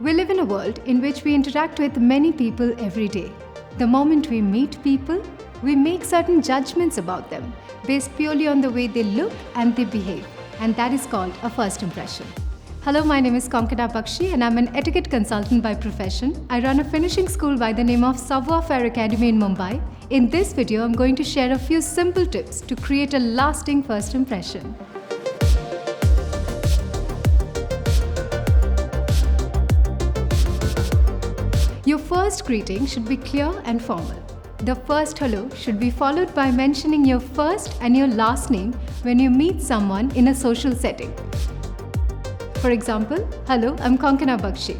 We live in a world in which we interact with many people every day. The moment we meet people, we make certain judgments about them based purely on the way they look and they behave, and that is called a first impression. Hello, my name is Konkana Bakshi and I'm an etiquette consultant by profession. I run a finishing school by the name of Savoir Faire Academy in Mumbai. In this video, I'm going to share a few simple tips to create a lasting first impression. Your first greeting should be clear and formal. The first hello should be followed by mentioning your first and your last name when you meet someone in a social setting. For example, hello, I'm Konkana Bakshi.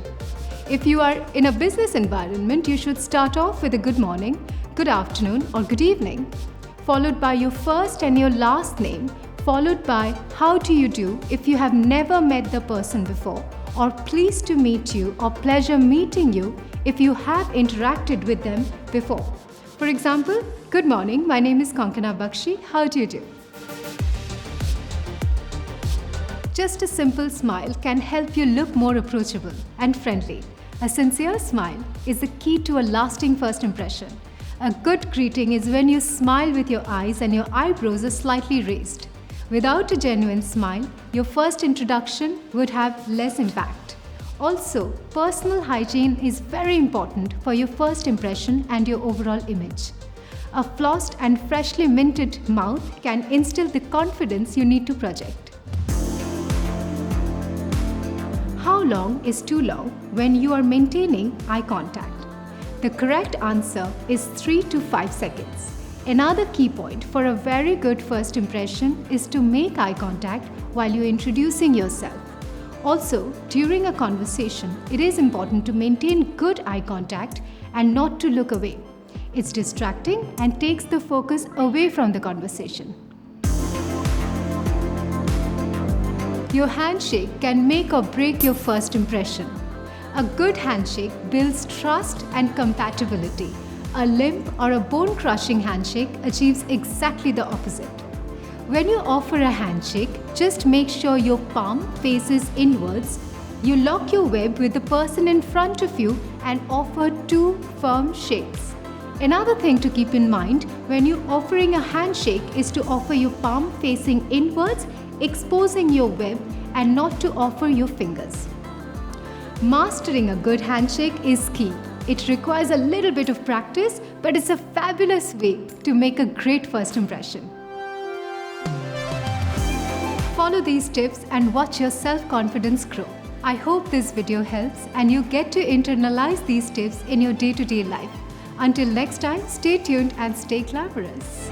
If you are in a business environment, you should start off with a good morning, good afternoon, or good evening, followed by your first and your last name, followed by how do you do if you have never met the person before, or pleased to meet you or pleasure meeting you if you have interacted with them before. For example, good morning, my name is Konkana Bakshi, how do you do? Just a simple smile can help you look more approachable and friendly. A sincere smile is the key to a lasting first impression. A good greeting is when you smile with your eyes and your eyebrows are slightly raised. Without a genuine smile, your first introduction would have less impact. Also, personal hygiene is very important for your first impression and your overall image. A flossed and freshly minted mouth can instill the confidence you need to project. How long is too long when you are maintaining eye contact? The correct answer is 3 to 5 seconds. Another key point for a very good first impression is to make eye contact while you're introducing yourself. Also, during a conversation, it is important to maintain good eye contact and not to look away. It's distracting and takes the focus away from the conversation. Your handshake can make or break your first impression. A good handshake builds trust and compatibility. A limp or a bone-crushing handshake achieves exactly the opposite. When you offer a handshake, just make sure your palm faces inwards. You lock your web with the person in front of you and offer 2 firm shakes. Another thing to keep in mind when you're offering a handshake is to offer your palm facing inwards, exposing your web, and not to offer your fingers. Mastering a good handshake is key. It requires a little bit of practice, but it's a fabulous way to make a great first impression. Follow these tips and watch your self-confidence grow. I hope this video helps and you get to internalize these tips in your day-to-day life. Until next time, stay tuned and stay glamorous.